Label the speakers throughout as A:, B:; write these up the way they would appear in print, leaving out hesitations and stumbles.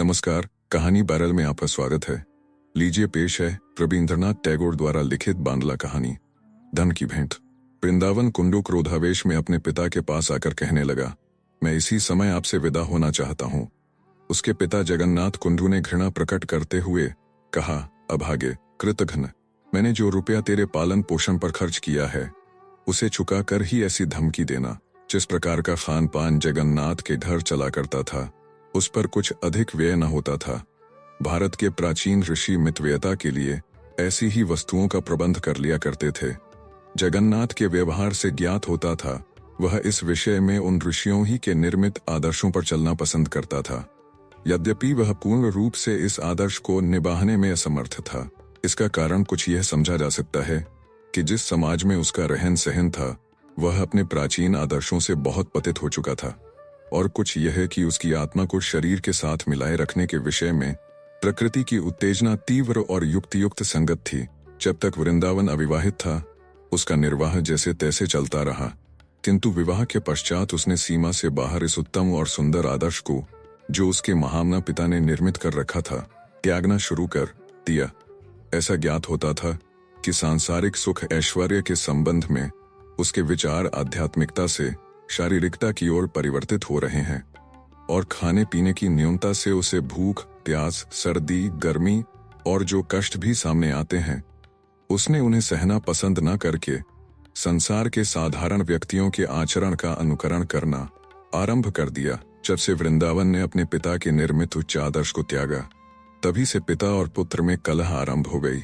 A: नमस्कार, कहानी बैरल में आपका स्वागत है। लीजिए पेश है रविंद्रनाथ टैगोर द्वारा लिखित बांग्ला कहानी धन की भेंट। वृंदावन कुंडू क्रोधावेश में अपने पिता के पास आकर कहने लगा, मैं इसी समय आपसे विदा होना चाहता हूँ। उसके पिता जगन्नाथ कुंडू ने घृणा प्रकट करते हुए कहा, अभागे कृतघ्न, मैंने जो रुपया तेरे पालन पोषण पर खर्च किया है उसे चुका कर ही ऐसी धमकी देना। जिस प्रकार का खान पान जगन्नाथ के घर चला करता था उस पर कुछ अधिक व्यय न होता था। भारत के प्राचीन ऋषि मितव्ययता के लिए ऐसी ही वस्तुओं का प्रबंध कर लिया करते थे। जगन्नाथ के व्यवहार से ज्ञात होता था वह इस विषय में उन ऋषियों ही के निर्मित आदर्शों पर चलना पसंद करता था। यद्यपि वह पूर्ण रूप से इस आदर्श को निभाने में असमर्थ था। इसका कारण कुछ यह समझा जा सकता है कि जिस समाज में उसका रहन सहन था वह अपने प्राचीन आदर्शों से बहुत पतित हो चुका था, और कुछ यह कि उसकी आत्मा को शरीर के साथ मिलाए रखने के विषय में प्रकृति की उत्तेजना तीव्र और युक्तियुक्त संगत थी। जब तक वृंदावन अविवाहित था उसका निर्वाह जैसे तैसे चलता रहा, किंतु विवाह के पश्चात उसने सीमा से बाहर इस उत्तम और सुंदर आदर्श को, जो उसके महामना पिता ने निर्मित कर रखा था, त्यागना शुरू कर दिया। ऐसा ज्ञात होता था कि सांसारिक सुख ऐश्वर्य के संबंध में उसके विचार आध्यात्मिकता से शारीरिकता की ओर परिवर्तित हो रहे हैं, और खाने पीने की न्यूनता से उसे भूख, प्यास, सर्दी, गर्मी और जो कष्ट भी सामने आते हैं उसने उन्हें सहना पसंद न करके संसार के साधारण व्यक्तियों के आचरण का अनुकरण करना आरंभ कर दिया। जब से वृंदावन ने अपने पिता के निर्मित उच्च आदर्श को त्यागा, तभी से पिता और पुत्र में कलह आरंभ हो गई।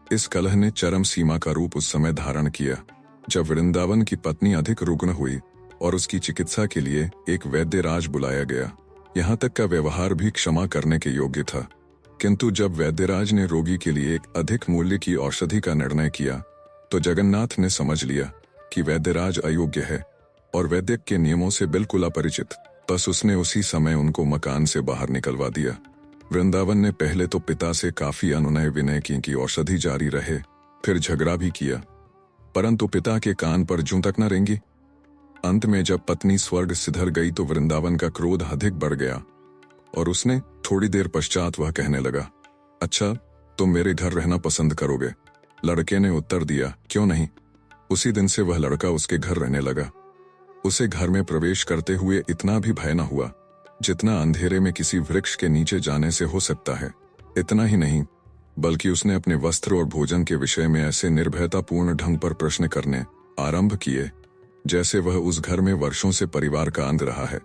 A: इस कलह ने चरम सीमा का रूप उस समय धारण किया जब वृंदावन की पत्नी अधिक रुग्ण हुई और उसकी चिकित्सा के लिए एक वैद्यराज बुलाया गया। यहाँ तक का व्यवहार भी क्षमा करने के योग्य था, किंतु जब वैद्यराज ने रोगी के लिए एक अधिक मूल्य की औषधि का निर्णय किया तो जगन्नाथ ने समझ लिया कि वैद्यराज अयोग्य है और वैद्यक के नियमों से बिल्कुल अपरिचित। बस उसने उसी समय उनको मकान से बाहर निकलवा दिया। वृंदावन ने पहले तो पिता से काफी अनुनय विनय की कि औषधि जारी रहे, फिर झगड़ा भी किया, परंतु पिता के कान पर जूं तक न रेंगी। अंत में जब पत्नी स्वर्ग सिधर गई तो वृंदावन का क्रोध अधिक बढ़ गया और उसने थोड़ी देर पश्चात वह कहने लगा, अच्छा तुम मेरे घर रहना पसंद करोगे? लड़के ने उत्तर दिया, क्यों नहीं। उसी दिन से वह लड़का उसके घर रहने लगा। उसे घर में प्रवेश करते हुए इतना भी भय न हुआ जितना अंधेरे में किसी वृक्ष के नीचे जाने से हो सकता है। इतना ही नहीं, बल्कि उसने अपने वस्त्र और भोजन के विषय में ऐसे निर्भयतापूर्ण ढंग पर प्रश्न करने आरंभ किए जैसे वह उस घर में वर्षों से परिवार का अंग रहा है।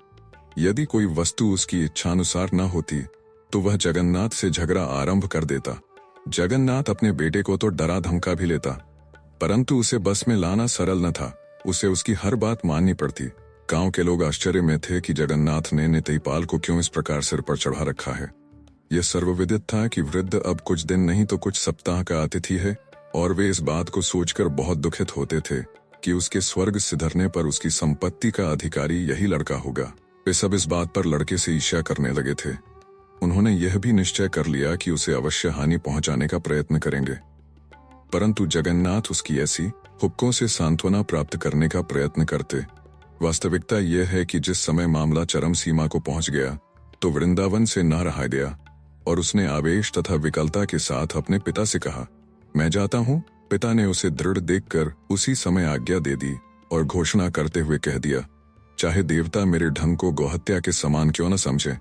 A: यदि कोई वस्तु उसकी इच्छानुसार न होती तो वह जगन्नाथ से झगड़ा आरंभ कर देता। जगन्नाथ अपने बेटे को तो डरा धमका भी लेता, परंतु उसे बस में लाना सरल न था। उसे उसकी हर बात माननी पड़ती। गांव के लोग आश्चर्य में थे कि जगन्नाथ ने नितईपाल को क्यों इस प्रकार सिर पर चढ़ा रखा है। यह सर्वविदित था कि वृद्ध अब कुछ दिन नहीं तो कुछ सप्ताह का अतिथि है, और वे इस बात को सोचकर बहुत दुखित होते थे कि उसके स्वर्ग सिधरने पर उसकी संपत्ति का अधिकारी यही लड़का होगा। वे सब इस बात पर लड़के से ईर्ष्या करने लगे थे। उन्होंने यह भी निश्चय कर लिया कि उसे अवश्य हानि पहुंचाने का प्रयत्न करेंगे, परंतु जगन्नाथ उसकी ऐसी हुक्कों से सांत्वना प्राप्त करने का प्रयत्न करते। वास्तविकता यह है कि जिस समय मामला चरम सीमा को पहुंच गया तो वृंदावन से न रहा गया और उसने आवेश तथा विकलता के साथ अपने पिता से कहा, मैं जाता हूँ। पिता ने उसे दृढ़ देखकर उसी समय आज्ञा दे दी और घोषणा करते हुए कह दिया, चाहे देवता मेरे ढंग को गौहत्या के समान क्यों न समझे,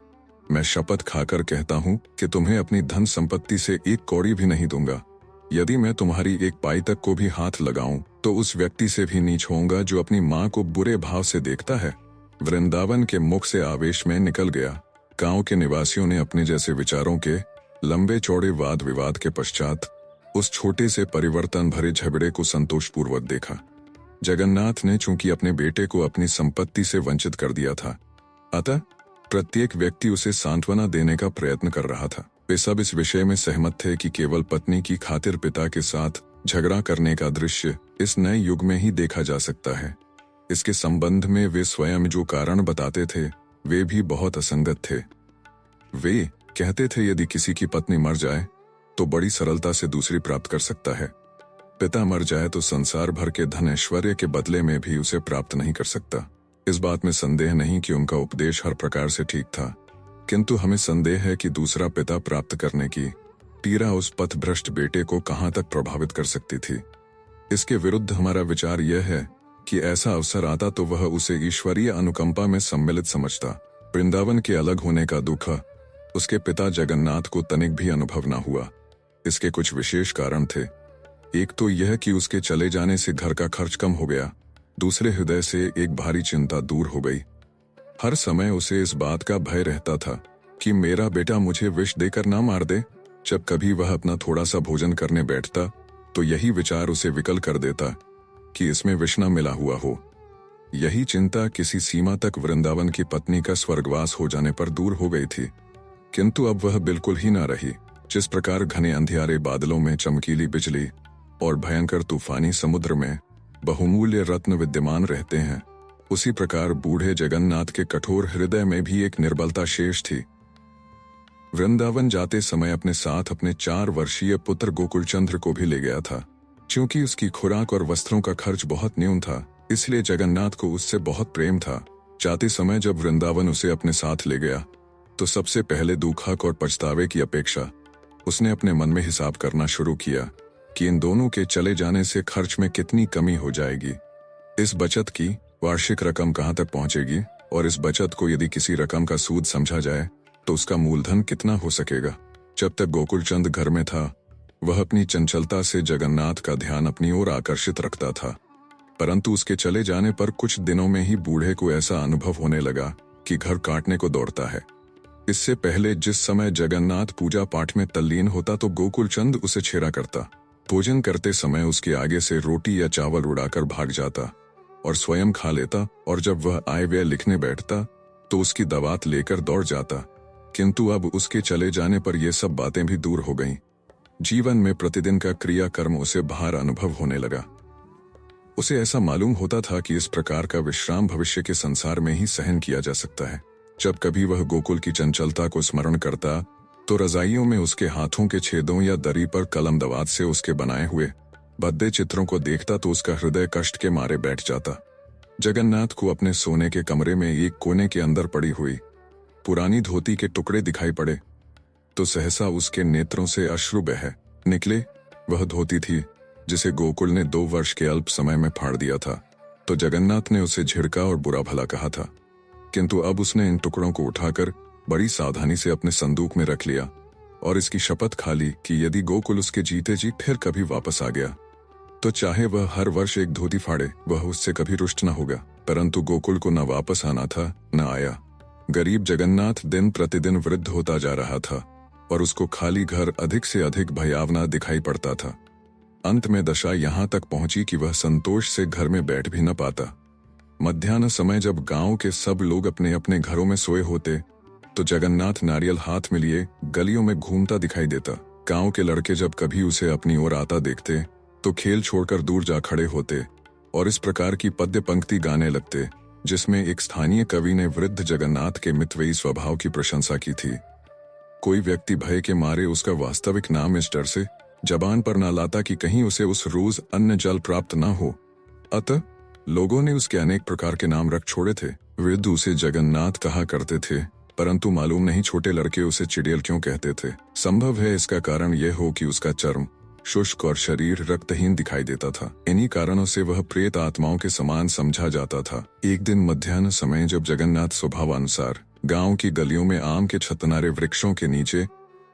A: मैं शपथ खाकर कहता हूँ कि तुम्हें अपनी धन संपत्ति से एक कौड़ी भी नहीं दूंगा। यदि मैं तुम्हारी एक पाई तक को भी हाथ लगाऊं तो उस व्यक्ति से भी नीच होऊंगा जो अपनी माँ को बुरे भाव से देखता है। वृंदावन के मुख से आवेश में निकल गया। गांव के निवासियों ने अपने जैसे विचारों के लंबे चौड़े वाद विवाद के पश्चात उस छोटे से परिवर्तन भरे झगड़े को संतोषपूर्वक देखा। जगन्नाथ ने चूंकि अपने बेटे को अपनी संपत्ति से वंचित कर दिया था, अतः प्रत्येक व्यक्ति उसे सांत्वना देने का प्रयत्न कर रहा था। वे सब इस विषय में सहमत थे कि केवल पत्नी की खातिर पिता के साथ झगड़ा करने का दृश्य इस नए युग में ही देखा जा सकता है। इसके संबंध में वे स्वयं जो कारण बताते थे वे भी बहुत असंगत थे। वे कहते थे यदि किसी की पत्नी मर जाए तो बड़ी सरलता से दूसरी प्राप्त कर सकता है, पिता मर जाए तो संसार भर के धन ऐश्वर्य के बदले में भी उसे प्राप्त नहीं कर सकता। इस बात में संदेह नहीं कि उनका उपदेश हर प्रकार से ठीक था, किंतु हमें संदेह है कि दूसरा पिता प्राप्त करने की पीड़ा उस पथभ्रष्ट बेटे को कहां तक प्रभावित कर सकती थी। इसके विरुद्ध हमारा विचार यह है कि ऐसा अवसर आता तो वह उसे ईश्वरीय अनुकंपा में सम्मिलित समझता। वृंदावन के अलग होने का दुख उसके पिता जगन्नाथ को तनिक भी अनुभव न हुआ। इसके कुछ विशेष कारण थे। एक तो यह कि उसके चले जाने से घर का खर्च कम हो गया, दूसरे हृदय से एक भारी चिंता दूर हो गई। हर समय उसे इस बात का भय रहता था कि मेरा बेटा मुझे विष देकर ना मार दे। जब कभी वह अपना थोड़ा सा भोजन करने बैठता तो यही विचार उसे विकल कर देता कि इसमें विष न मिला हुआ हो। यही चिंता किसी सीमा तक वृंदावन की पत्नी का स्वर्गवास हो जाने पर दूर हो गई थी, किंतु अब वह बिल्कुल ही न रही। जिस प्रकार घने अंधियारे बादलों में चमकीली बिजली और भयंकर तूफानी समुद्र में बहुमूल्य रत्न विद्यमान रहते हैं, उसी प्रकार बूढ़े जगन्नाथ के कठोर हृदय में भी एक निर्बलता शेष थी। वृंदावन जाते समय अपने साथ अपने 4 वर्षीय पुत्र गोकुलचंद्र को भी ले गया था। क्योंकि उसकी खुराक और वस्त्रों का खर्च बहुत न्यून था, इसलिए जगन्नाथ को उससे बहुत प्रेम था। जाते समय जब वृंदावन उसे अपने साथ ले गया तो सबसे पहले दुखक और पछतावे की अपेक्षा उसने अपने मन में हिसाब करना शुरू किया कि इन दोनों के चले जाने से खर्च में कितनी कमी हो जाएगी। इस बचत की वार्षिक रकम कहां तक पहुंचेगी, और इस बचत को यदि किसी रकम का सूद समझा जाए तो उसका मूलधन कितना हो सकेगा। जब तक गोकुलचंद घर में था वह अपनी चंचलता से जगन्नाथ का ध्यान अपनी ओर आकर्षित रखता था, परंतु उसके चले जाने पर कुछ दिनों में ही बूढ़े को ऐसा अनुभव होने लगा कि घर काटने को दौड़ता है। इससे पहले जिस समय जगन्नाथ पूजा पाठ में तल्लीन होता तो गोकुलचंद उसे छेड़ा करता। भोजन करते समय उसके आगे से रोटी या चावल उड़ाकर भाग जाता और स्वयं खा लेता, और जब वह आय व्यय लिखने बैठता तो उसकी दवात लेकर दौड़ जाता। किंतु अब उसके चले जाने पर यह सब बातें भी दूर हो गईं। जीवन में प्रतिदिन का क्रियाकर्म उसे भार अनुभव होने लगा। उसे ऐसा मालूम होता था कि इस प्रकार का विश्राम भविष्य के संसार में ही सहन किया जा सकता है। जब कभी वह गोकुल की चंचलता को स्मरण करता तो रजाइयों में उसके हाथों के छेदों या दरी पर कलम दवात से उसके बनाए हुए भद्दे चित्रों को देखता तो उसका हृदय कष्ट के मारे बैठ जाता। जगन्नाथ को अपने सोने के कमरे में एक कोने के अंदर पड़ी हुई पुरानी धोती के टुकड़े दिखाई पड़े तो सहसा उसके नेत्रों से अश्रु बह निकले। वह धोती थी जिसे गोकुल ने 2 वर्ष के अल्प समय में फाड़ दिया था। तो जगन्नाथ ने उसे झिड़का और बुरा भला कहा था, किंतु अब उसने इन टुकड़ों को उठाकर बड़ी सावधानी से अपने संदूक में रख लिया और इसकी शपथ खा ली कि यदि गोकुल उसके जीते जी फिर कभी वापस आ गया तो चाहे वह हर वर्ष एक धोती फाड़े, वह उससे कभी रुष्ट न होगा। परंतु गोकुल को न वापस आना था न आया। गरीब जगन्नाथ दिन प्रतिदिन वृद्ध होता जा रहा था और उसको खाली घर अधिक से अधिक भयावना दिखाई पड़ता था। अंत में दशा यहाँ तक पहुंची कि वह संतोष से घर में बैठ भी न पाता। मध्याह्न समय जब गांव के सब लोग अपने अपने घरों में सोए होते तो जगन्नाथ नारियल हाथ में लिए गलियों में घूमता दिखाई देता। गांव के लड़के जब कभी उसे अपनी ओर आता देखते तो खेल छोड़कर दूर जा खड़े होते और इस प्रकार की पद्य पंक्ति गाने लगते जिसमें एक स्थानीय कवि ने वृद्ध जगन्नाथ के मितव्ययी स्वभाव की प्रशंसा की थी। कोई व्यक्ति भय के मारे उसका वास्तविक नाम इस डर से जबान पर न लाता कि कहीं उसे उस रोज अन्न जल प्राप्त न हो, अतः लोगों ने उसके अनेक प्रकार के नाम रख छोड़े थे। वृद्ध उसे जगन्नाथ कहा करते थे, परंतु मालूम नहीं छोटे लड़के उसे चिड़ैल क्यों कहते थे। संभव है इसका कारण यह हो कि उसका चर्म शुष्क और शरीर रक्तहीन दिखाई देता था। इन्हीं कारणों से वह प्रेत आत्माओं के समान समझा जाता था। एक दिन मध्याह्न समय जब जगन्नाथ स्वभावानुसार गांव की गलियों में आम के छतनारे वृक्षों के नीचे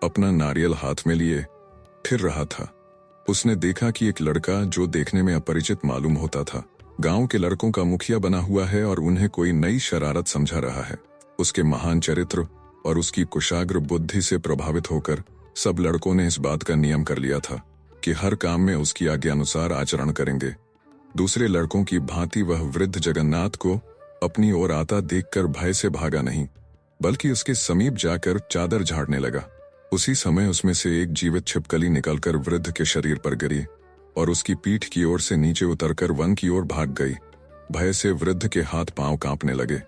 A: अपना नारियल हाथ में लिए फिर रहा था, उसने देखा कि एक लड़का जो देखने में अपरिचित मालूम होता था गांव के लड़कों का मुखिया बना हुआ है और उन्हें कोई नई शरारत समझा रहा है। उसके महान चरित्र और उसकी कुशाग्र बुद्धि से प्रभावित होकर सब लड़कों ने इस बात का नियम कर लिया था कि हर काम में उसकी आज्ञा अनुसार आचरण करेंगे। दूसरे लड़कों की भांति वह वृद्ध जगन्नाथ को अपनी ओर आता देखकर भय से भागा नहीं, बल्कि उसके समीप जाकर चादर झाड़ने लगा। उसी समय उसमें से एक जीवित छिपकली निकलकर वृद्ध के शरीर पर गिरी और उसकी पीठ की ओर से नीचे उतरकर वन की ओर भाग गई। भय से वृद्ध के हाथ पांव कांपने लगे।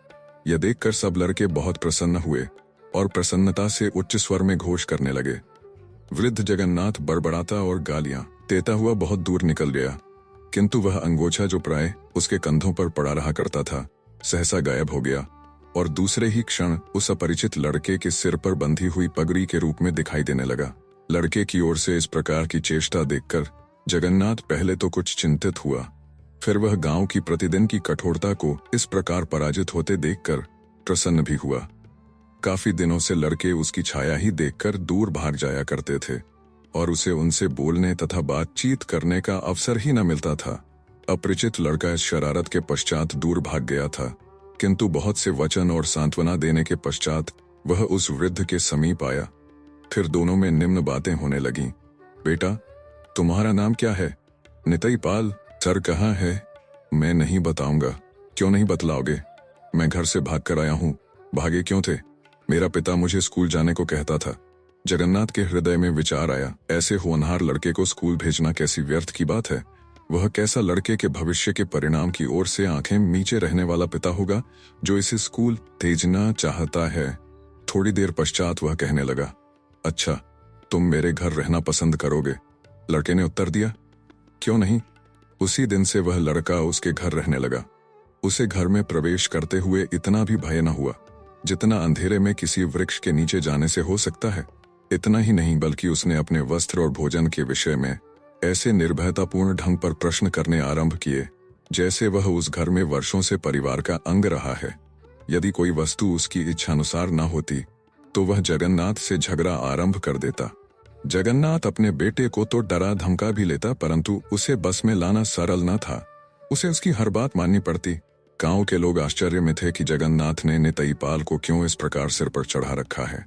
A: यह देखकर सब लड़के बहुत प्रसन्न हुए और प्रसन्नता से उच्च स्वर में घोष करने लगे। वृद्ध जगन्नाथ बड़बड़ाता और गालियां देता हुआ बहुत दूर निकल गया, किंतु वह अंगोछा जो प्राय उसके कंधों पर पड़ा रहा करता था सहसा गायब हो गया और दूसरे ही क्षण उस अपरिचित लड़के के सिर पर बंधी हुई पगड़ी के रूप में दिखाई देने लगा। लड़के की ओर से इस प्रकार की चेष्टा देखकर जगन्नाथ पहले तो कुछ चिंतित हुआ, फिर वह गांव की प्रतिदिन की कठोरता को इस प्रकार पराजित होते देखकर प्रसन्न भी हुआ। काफी दिनों से लड़के उसकी छाया ही देखकर दूर भाग जाया करते थे और उसे उनसे बोलने तथा बातचीत करने का अवसर ही न मिलता था। अपरिचित लड़का इस शरारत के पश्चात दूर भाग गया था, किंतु बहुत से वचन और सांत्वना देने के पश्चात वह उस वृद्ध के समीप आया। फिर दोनों में निम्न बातें होने लगीं। बेटा, तुम्हारा नाम क्या है? नितई पाल। सर कहाँ है? मैं नहीं बताऊंगा। क्यों नहीं बतलाओगे? मैं घर से भाग कर आया हूँ। भागे क्यों थे? मेरा पिता मुझे स्कूल जाने को कहता था। जगन्नाथ के हृदय में विचार आया, ऐसे होनहार लड़के को स्कूल भेजना कैसी व्यर्थ की बात है। वह कैसा लड़के के भविष्य के परिणाम की ओर से आंखें मीचे रहने वाला पिता होगा जो इसे स्कूल भेजना चाहता है। थोड़ी देर पश्चात वह कहने लगा, अच्छा, तुम मेरे घर रहना पसंद करोगे? लड़के ने उत्तर दिया, क्यों नहीं। उसी दिन से वह लड़का उसके घर रहने लगा। उसे घर में प्रवेश करते हुए इतना भी भय न हुआ जितना अंधेरे में किसी वृक्ष के नीचे जाने से हो सकता है। इतना ही नहीं, बल्कि उसने अपने वस्त्र और भोजन के विषय में ऐसे निर्भयतापूर्ण ढंग पर प्रश्न करने आरंभ किए जैसे वह उस घर में वर्षों से परिवार का अंग रहा है। यदि कोई वस्तु उसकी इच्छानुसार न होती तो वह जगन्नाथ से झगड़ा आरंभ कर देता। जगन्नाथ अपने बेटे को तो डरा धमका भी लेता, परंतु उसे बस में लाना सरल न था। उसे उसकी हर बात माननी पड़ती। गांव के लोग आश्चर्य में थे कि जगन्नाथ ने नितई पाल को क्यों इस प्रकार सिर पर चढ़ा रखा है।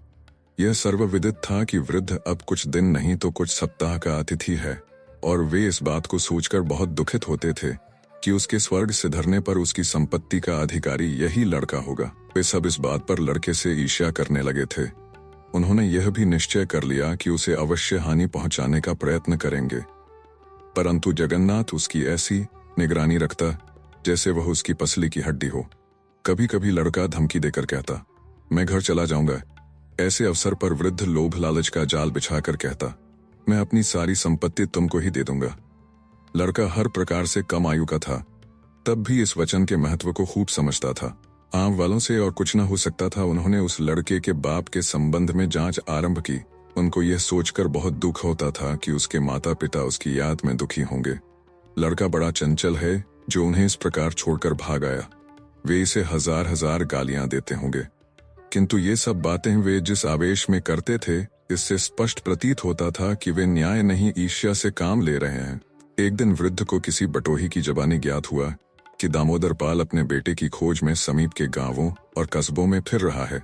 A: यह सर्वविदित था कि वृद्ध अब कुछ दिन नहीं तो कुछ सप्ताह का अतिथि है, और वे इस बात को सोचकर बहुत दुखित होते थे कि उसके स्वर्ग सिधरने पर उसकी संपत्ति का अधिकारी यही लड़का होगा। वे सब इस बात पर लड़के से ईर्ष्या करने लगे थे। उन्होंने यह भी निश्चय कर लिया कि उसे अवश्य हानि पहुंचाने का प्रयत्न करेंगे, परंतु जगन्नाथ उसकी ऐसी निगरानी रखता जैसे वह उसकी पसली की हड्डी हो। कभी कभी लड़का धमकी देकर कहता, मैं घर चला जाऊंगा। ऐसे अवसर पर वृद्ध लोभ लालच का जाल बिछाकर कहता, मैं अपनी सारी संपत्ति तुमको ही दे दूंगा। लड़का हर प्रकार से कम आयु का था, तब भी इस वचन के महत्व को खूब समझता था। आम वालों से और कुछ न हो सकता था। उन्होंने उस लड़के के बाप के संबंध में जांच आरंभ की। उनको यह सोचकर बहुत दुख होता था कि उसके माता पिता उसकी याद में दुखी होंगे। लड़का बड़ा चंचल है जो उन्हें इस प्रकार छोड़कर भाग आया। वे इसे हजार हजार गालियां देते होंगे, किंतु ये सब बातें वे जिस आवेश में करते थे, इससे स्पष्ट प्रतीत होता था कि वे न्याय नहीं ईर्ष्या से काम ले रहे हैं। एक दिन वृद्ध को किसी बटोही की जबानी ज्ञात हुआ कि दामोदर पाल अपने बेटे की खोज में समीप के गांवों और कस्बों में फिर रहा है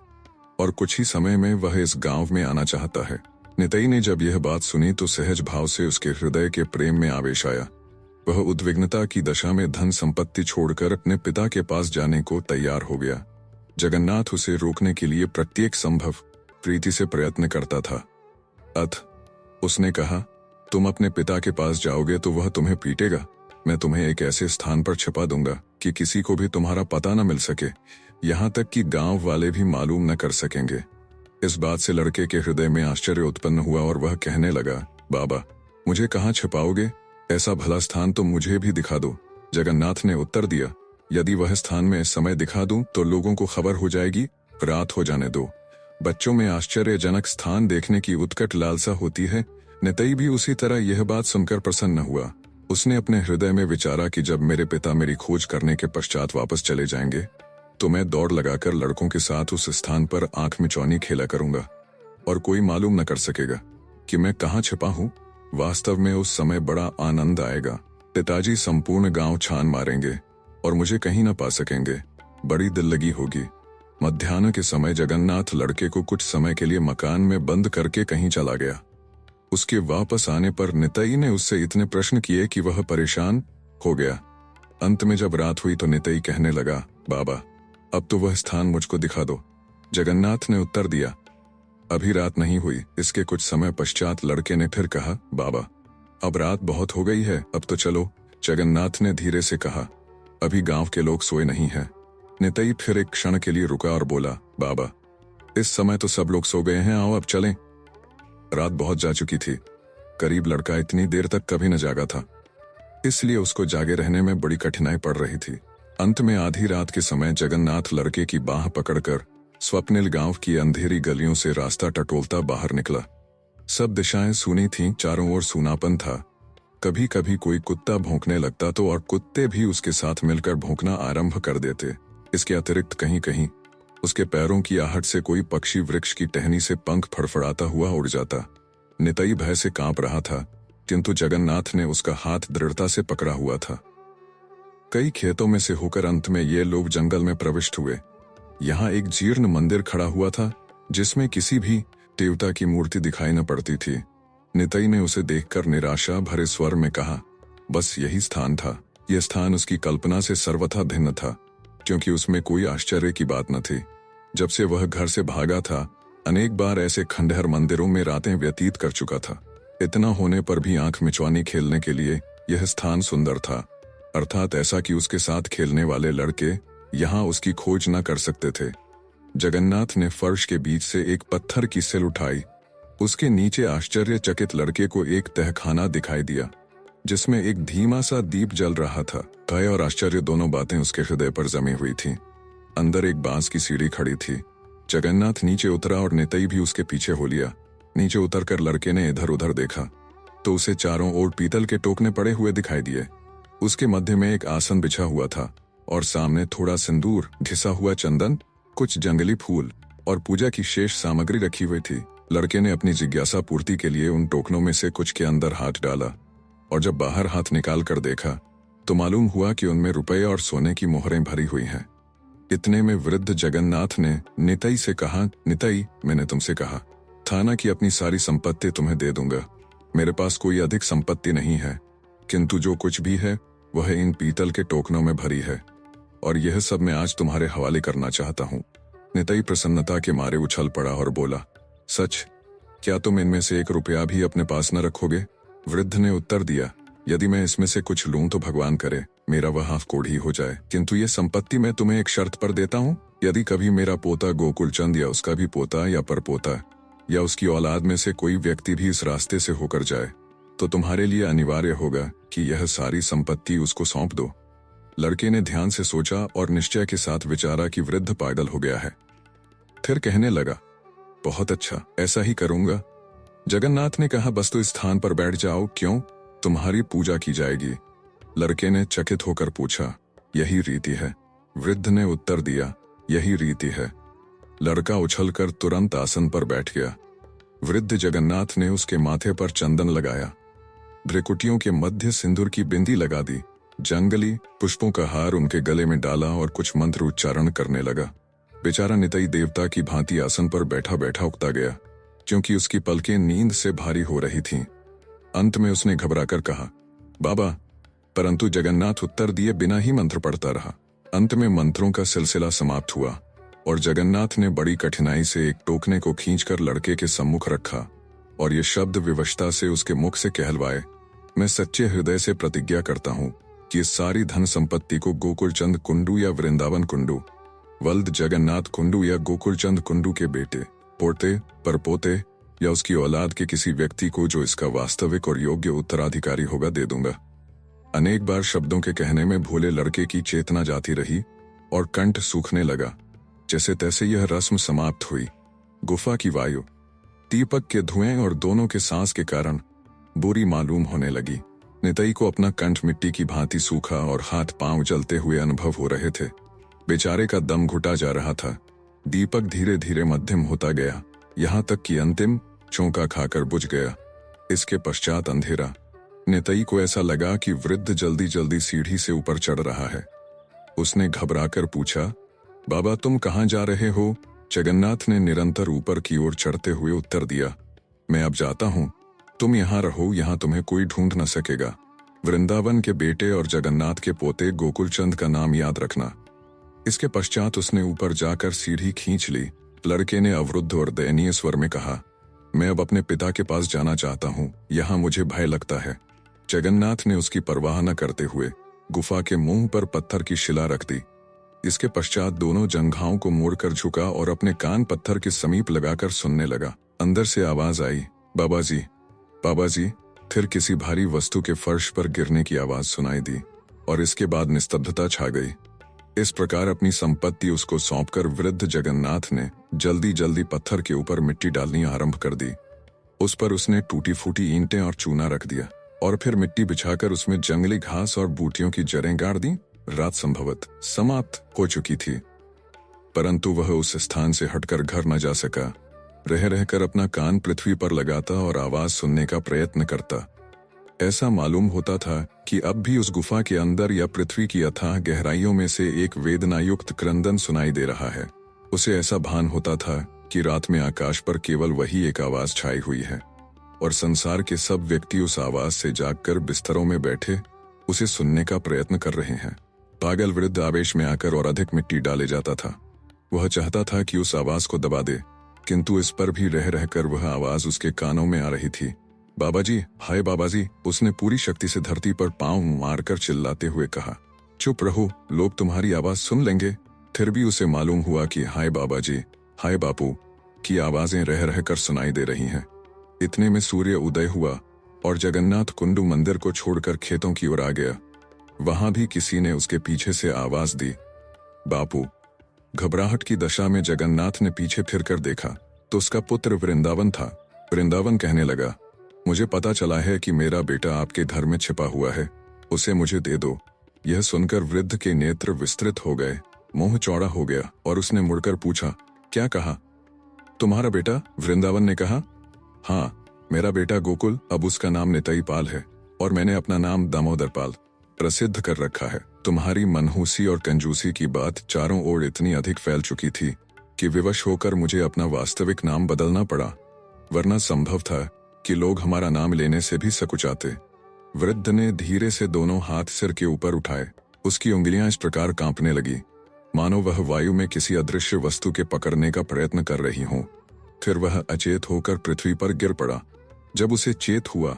A: और कुछ ही समय में वह इस गांव में आना चाहता है। नितई ने जब यह बात सुनी तो सहज भाव से उसके हृदय के प्रेम में आवेश आया। वह उद्विग्नता की दशा में धन संपत्ति छोड़कर अपने पिता के पास जाने को तैयार हो गया। जगन्नाथ उसे रोकने के लिए प्रत्येक संभव प्रीति से प्रयत्न करता था। अथ उसने कहा, तुम अपने पिता के पास जाओगे तो वह तुम्हें पीटेगा। मैं तुम्हें एक ऐसे स्थान पर छिपा दूंगा कि किसी को भी तुम्हारा पता न मिल सके, यहाँ तक कि गांव वाले भी मालूम न कर सकेंगे। इस बात से लड़के के हृदय में आश्चर्य उत्पन्न हुआ और वह कहने लगा, बाबा, मुझे कहाँ छिपाओगे? ऐसा भला स्थान तो मुझे भी दिखा दो। जगन्नाथ ने उत्तर दिया, यदि वह स्थान में इस समय दिखा दूं तो लोगों को खबर हो जाएगी। रात हो जाने दो। बच्चों में आश्चर्यजनक स्थान देखने की उत्कट लालसा होती है। नितई भी उसी तरह यह बात सुनकर प्रसन्न हुआ। उसने अपने हृदय में विचारा कि जब मेरे पिता मेरी खोज करने के पश्चात वापस चले जाएंगे तो मैं दौड़ लगाकर लड़कों के साथ उस स्थान पर आंख मिचौनी खेला करूंगा और कोई मालूम न कर सकेगा कि मैं कहाँ छिपा हूँ। वास्तव में उस समय बड़ा आनंद आएगा। पिताजी संपूर्ण गांव छान मारेंगे और मुझे कहीं न पा सकेंगे। बड़ी दिल लगी होगी। मध्याह्न के समय जगन्नाथ लड़के को कुछ समय के लिए मकान में बंद करके कहीं चला गया। उसके वापस आने पर नितई ने उससे इतने प्रश्न किए कि वह परेशान हो गया। अंत में जब रात हुई तो नितई कहने लगा, बाबा, अब तो वह स्थान मुझको दिखा दो। जगन्नाथ ने उत्तर दिया, अभी रात नहीं हुई। इसके कुछ समय पश्चात लड़के ने फिर कहा, बाबा, अब रात बहुत हो गई है, अब तो चलो। जगन्नाथ ने धीरे से कहा, अभी गांव के लोग सोए नहीं हैं। नितई फिर एक क्षण के लिए रुका और बोला, बाबा, इस समय तो सब लोग सो गए हैं, आओ अब चलें। रात बहुत जा चुकी थी। करीब लड़का इतनी देर तक कभी न जागा था, इसलिए उसको जागे रहने में बड़ी कठिनाई पड़ रही थी। अंत में आधी रात के समय जगन्नाथ लड़के की बाह पकड़कर स्वप्निल गांव की अंधेरी गलियों से रास्ता टटोलता बाहर निकला। सब दिशाएं सूनी थीं, चारों ओर सूनापन था। कभी कभी कोई कुत्ता भौंकने लगता तो और कुत्ते भी उसके साथ मिलकर भौंकना आरंभ कर देते। इसके अतिरिक्त कहीं कहीं उसके पैरों की आहट से कोई पक्षी वृक्ष की टहनी से पंख फड़फड़ाता हुआ उड़ जाता। नितई भय से कांप रहा था, किंतु जगन्नाथ ने उसका हाथ दृढ़ता से पकड़ा हुआ था। कई खेतों में से होकर अंत में ये लोग जंगल में प्रविष्ट हुए। यहाँ एक जीर्ण मंदिर खड़ा हुआ था, जिसमें किसी भी देवता की मूर्ति दिखाई न पड़ती थी। नितई ने उसे देखकर निराशा भरे स्वर में कहा, बस यही स्थान था। यह स्थान उसकी कल्पना से सर्वथा भिन्न था, क्योंकि उसमें कोई आश्चर्य की बात न थी। जब से वह घर से भागा था, अनेक बार ऐसे खंडहर मंदिरों में रातें व्यतीत कर चुका था। इतना होने पर भी आंख मिचवानी खेलने के लिए यह स्थान सुंदर था, अर्थात ऐसा कि उसके साथ खेलने वाले लड़के यहाँ उसकी खोज न कर सकते थे। जगन्नाथ ने फर्श के बीच से एक पत्थर की सिल उठाई। उसके नीचे आश्चर्यचकित लड़के को एक तहखाना दिखाई दिया, जिसमें एक धीमा सा दीप जल रहा था। भय और आश्चर्य दोनों बातें उसके हृदय पर जमी हुई थीं। अंदर एक बांस की सीढ़ी खड़ी थी। जगन्नाथ नीचे उतरा और नितई भी उसके पीछे हो लिया। नीचे उतरकर लड़के ने इधर उधर देखा तो उसे चारों ओर पीतल के टोकने पड़े हुए दिखाई दिए। उसके मध्य में एक आसन बिछा हुआ था और सामने थोड़ा सिंदूर, घिसा हुआ चंदन, कुछ जंगली फूल और पूजा की शेष सामग्री रखी हुई थी। लड़के ने अपनी जिज्ञासा पूर्ति के लिए उन टोकनों में से कुछ के अंदर हाथ डाला और जब बाहर हाथ निकाल कर देखा तो मालूम हुआ कि उनमें रुपए और सोने की मोहरें भरी हुई हैं। इतने में वृद्ध जगन्नाथ ने नितई से कहा, नितई, मैंने तुमसे कहा था ना कि अपनी सारी संपत्ति तुम्हें दे दूंगा। मेरे पास कोई अधिक संपत्ति नहीं है, किंतु जो कुछ भी है वह इन पीतल के टोकनों में भरी है और यह सब मैं आज तुम्हारे हवाले करना चाहता हूँ। नितई प्रसन्नता के मारे उछल पड़ा और बोला, सच? क्या तुम इनमें से 1 रुपया भी अपने पास न रखोगे? वृद्ध ने उत्तर दिया, यदि मैं इसमें से कुछ लूं तो भगवान करे मेरा वह हाथ कोढ़ी हो जाए, किंतु ये संपत्ति मैं तुम्हें एक शर्त पर देता हूँ। यदि कभी मेरा पोता गोकुलचंद या उसका भी पोता या परपोता या उसकी औलाद में से कोई व्यक्ति भी इस रास्ते से होकर जाए तो तुम्हारे लिए अनिवार्य होगा कि यह सारी संपत्ति उसको सौंप दो। लड़के ने ध्यान से सोचा और निश्चय के साथ विचारा कि वृद्ध पागल हो गया है। फिर कहने लगा, बहुत अच्छा, ऐसा ही करूंगा। जगन्नाथ ने कहा, बस तो इस स्थान पर बैठ जाओ। क्यों? तुम्हारी पूजा की जाएगी। लड़के ने चकित होकर पूछा, यही रीति है? वृद्ध ने उत्तर दिया, यही रीति है। लड़का उछलकर तुरंत आसन पर बैठ गया। वृद्ध जगन्नाथ ने उसके माथे पर चंदन लगाया, भ्रिकुटियों के मध्य सिंदूर की बिंदी लगा दी, जंगली पुष्पों का हार उनके गले में डाला और कुछ मंत्र उच्चारण करने लगा। बेचारा नितई देवता की भांति आसन पर बैठा बैठा उकता गया, क्योंकि उसकी पलकें नींद से भारी हो रही थीं। अंत में उसने घबराकर कहा, बाबा, परंतु जगन्नाथ उत्तर दिए बिना ही मंत्र पढ़ता रहा। अंत में मंत्रों का सिलसिला समाप्त हुआ और जगन्नाथ ने बड़ी कठिनाई से एक टोकने को खींचकर लड़के के सम्मुख रखा और ये शब्द विवशता से उसके मुख से कहलवाए, मैं सच्चे हृदय से प्रतिज्ञा करता हूँ कि इस सारी धन संपत्ति को गोकुलचंद कुंडू या वृंदावन कुंडू, वल्द जगन्नाथ कुंडू या गोकुलचंद कुंडू के बेटे, पोते, परपोते या उसकी औलाद के किसी व्यक्ति को जो इसका वास्तविक और योग्य उत्तराधिकारी होगा दे दूंगा। अनेक बार शब्दों के कहने में भोले लड़के की चेतना जाती रही और कंठ सूखने लगा। जैसे तैसे यह रस्म समाप्त हुई। गुफा की वायु, दीपक के धुएं और दोनों के सांस के कारण बुरी मालूम होने लगी। नितई को अपना कंठ मिट्टी की भांति सूखा और हाथ पांव जलते हुए अनुभव हो रहे थे। बेचारे का दम घुटा जा रहा था। दीपक धीरे धीरे मध्यम होता गया, यहाँ तक कि अंतिम चौंका खाकर बुझ गया। इसके पश्चात अंधेरा। नितई को ऐसा लगा कि वृद्ध जल्दी जल्दी सीढ़ी से ऊपर चढ़ रहा है। उसने घबराकर पूछा, बाबा, तुम कहाँ जा रहे हो? जगन्नाथ ने निरंतर ऊपर की ओर चढ़ते हुए उत्तर दिया, मैं अब जाता हूँ, तुम यहाँ रहो, यहाँ तुम्हें कोई ढूंढ न सकेगा। वृंदावन के बेटे और जगन्नाथ के पोते गोकुलचंद का नाम याद रखना। इसके पश्चात उसने ऊपर जाकर सीढ़ी खींच ली। लड़के ने अवरुद्ध और दयनीय स्वर में कहा, मैं अब अपने पिता के पास जाना चाहता हूँ, यहाँ मुझे भय लगता है। जगन्नाथ ने उसकी परवाह न करते हुए गुफा के मुंह पर पत्थर की शिला रख दी। इसके पश्चात दोनों जंघाओं को मोड़कर झुका और अपने कान पत्थर के समीप लगाकर सुनने लगा। अंदर से आवाज आई, बाबा जी, बाबा जी। फिर किसी भारी वस्तु के फर्श पर गिरने की आवाज सुनाई दी और इसके बाद निस्तब्धता छा गई। इस प्रकार अपनी संपत्ति उसको सौंपकर वृद्ध जगन्नाथ ने जल्दी जल्दी पत्थर के ऊपर मिट्टी डालनी आरंभ कर दी। उस पर उसने टूटी फूटी ईंटें और चूना रख दिया और फिर मिट्टी बिछाकर उसमें जंगली घास और बूटियों की जड़ें गाड़ दी। रात संभवत समाप्त हो चुकी थी, परंतु वह उस स्थान से हटकर घर न जा सका। रह रहकर अपना कान पृथ्वी पर लगाता और आवाज सुनने का प्रयत्न करता। ऐसा मालूम होता था कि अब भी उस गुफा के अंदर या पृथ्वी की अथाह गहराइयों में से एक वेदनायुक्त क्रंदन सुनाई दे रहा है। उसे ऐसा भान होता था कि रात में आकाश पर केवल वही एक आवाज छाई हुई है और संसार के सब व्यक्ति उस आवाज से जागकर बिस्तरों में बैठे उसे सुनने का प्रयत्न कर रहे हैं। पागल वृद्ध आवेश में आकर और अधिक मिट्टी डाले जाता था। वह चाहता था कि उस आवाज को दबा दे, किंतु इस पर भी रह रहकर वह आवाज उसके कानों में आ रही थी। बाबाजी, हाय बाबाजी, उसने पूरी शक्ति से धरती पर पांव मारकर चिल्लाते हुए कहा। चुप रहो, लोग तुम्हारी आवाज सुन लेंगे। फिर भी उसे मालूम हुआ कि हाय बाबाजी, हाय बापू की आवाजें रह रहकर सुनाई दे रही हैं। इतने में सूर्य उदय हुआ और जगन्नाथ कुंडू मंदिर को छोड़कर खेतों की ओर आ गया। वहां भी किसी ने उसके पीछे से आवाज दी, बापू। घबराहट की दशा में जगन्नाथ ने पीछे फिरकर देखा तो उसका पुत्र वृंदावन था। वृंदावन कहने लगा, मुझे पता चला है कि मेरा बेटा आपके घर में छिपा हुआ है, उसे मुझे दे दो। यह सुनकर वृद्ध के नेत्र विस्तृत हो गए, मुंह चौड़ा हो गया और उसने मुड़कर पूछा, क्या कहा? तुम्हारा बेटा? वृंदावन ने कहा, हाँ, मेरा बेटा गोकुल, अब उसका नाम निताई पाल है और मैंने अपना नाम दामोदर पाल प्रसिद्ध कर रखा है। तुम्हारी मनहूसी और कंजूसी की बात चारों ओर इतनी अधिक फैल चुकी थी कि विवश होकर मुझे अपना वास्तविक नाम बदलना पड़ा, वरना संभव था कि लोग हमारा नाम लेने से भी सकुचाते। वृद्ध ने धीरे से दोनों हाथ सिर के ऊपर उठाए। उसकी उंगलियां इस प्रकार कांपने लगी मानो वह वायु में किसी अदृश्य वस्तु के पकड़ने का प्रयत्न कर रही हो। फिर वह अचेत होकर पृथ्वी पर गिर पड़ा। जब उसे चेत हुआ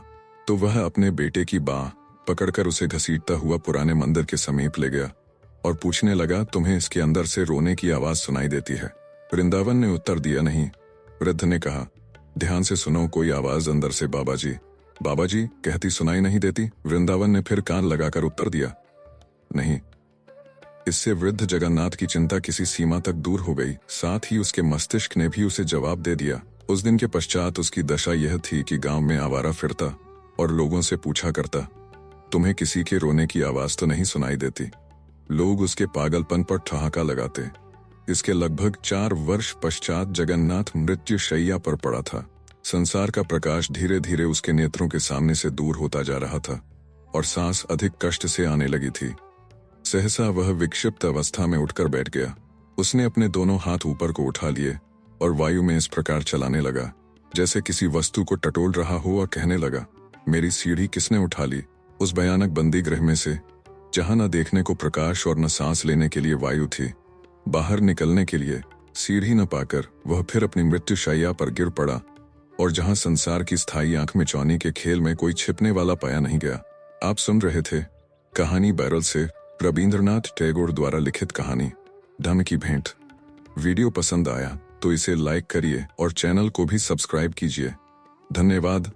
A: तो वह अपने बेटे की बाह पकड़कर उसे घसीटता हुआ पुराने मंदिर के समीप ले गया और पूछने लगा, तुम्हें इसके अंदर से रोने की आवाज सुनाई देती है? वृंदावन ने उत्तर दिया, नहीं। वृद्ध ने कहा, ध्यान से सुनो, कोई आवाज अंदर से बाबाजी बाबाजी कहती सुनाई नहीं देती। वृंदावन ने फिर कान लगाकर उत्तर दिया, नहीं। इससे वृद्ध जगन्नाथ की चिंता किसी सीमा तक दूर हो गई। साथ ही उसके मस्तिष्क ने भी उसे जवाब दे दिया। उस दिन के पश्चात उसकी दशा यह थी कि गांव में आवारा फिरता और लोगों से पूछा करता, तुम्हें किसी के रोने की आवाज तो नहीं सुनाई देती? लोग उसके पागलपन पर ठहाका लगाते। इसके लगभग 4 वर्ष पश्चात जगन्नाथ मृत्यु शैया पर पड़ा था। संसार का प्रकाश धीरे धीरे उसके नेत्रों के सामने से दूर होता जा रहा था और सांस अधिक कष्ट से आने लगी थी। सहसा वह विक्षिप्त अवस्था में उठकर बैठ गया। उसने अपने दोनों हाथ ऊपर को उठा लिए और वायु में इस प्रकार चलाने लगा जैसे किसी वस्तु को टटोल रहा हो और कहने लगा, मेरी सीढ़ी किसने उठा ली? उस भयानक बंदी गृह में से, जहां न देखने को प्रकाश और न सांस लेने के लिए वायु थी। बाहर निकलने के लिए सीढ़ी न पाकर वह फिर अपनी मृत्यु शैया पर गिर पड़ा और जहां संसार की स्थायी आंख में चौनी के खेल में कोई छिपने वाला पाया नहीं गया। आप सुन रहे थे कहानी बैरल से रविंद्रनाथ टैगोर द्वारा लिखित कहानी धन की भेंट। वीडियो पसंद आया तो इसे लाइक करिए और चैनल को भी सब्सक्राइब कीजिए। धन्यवाद।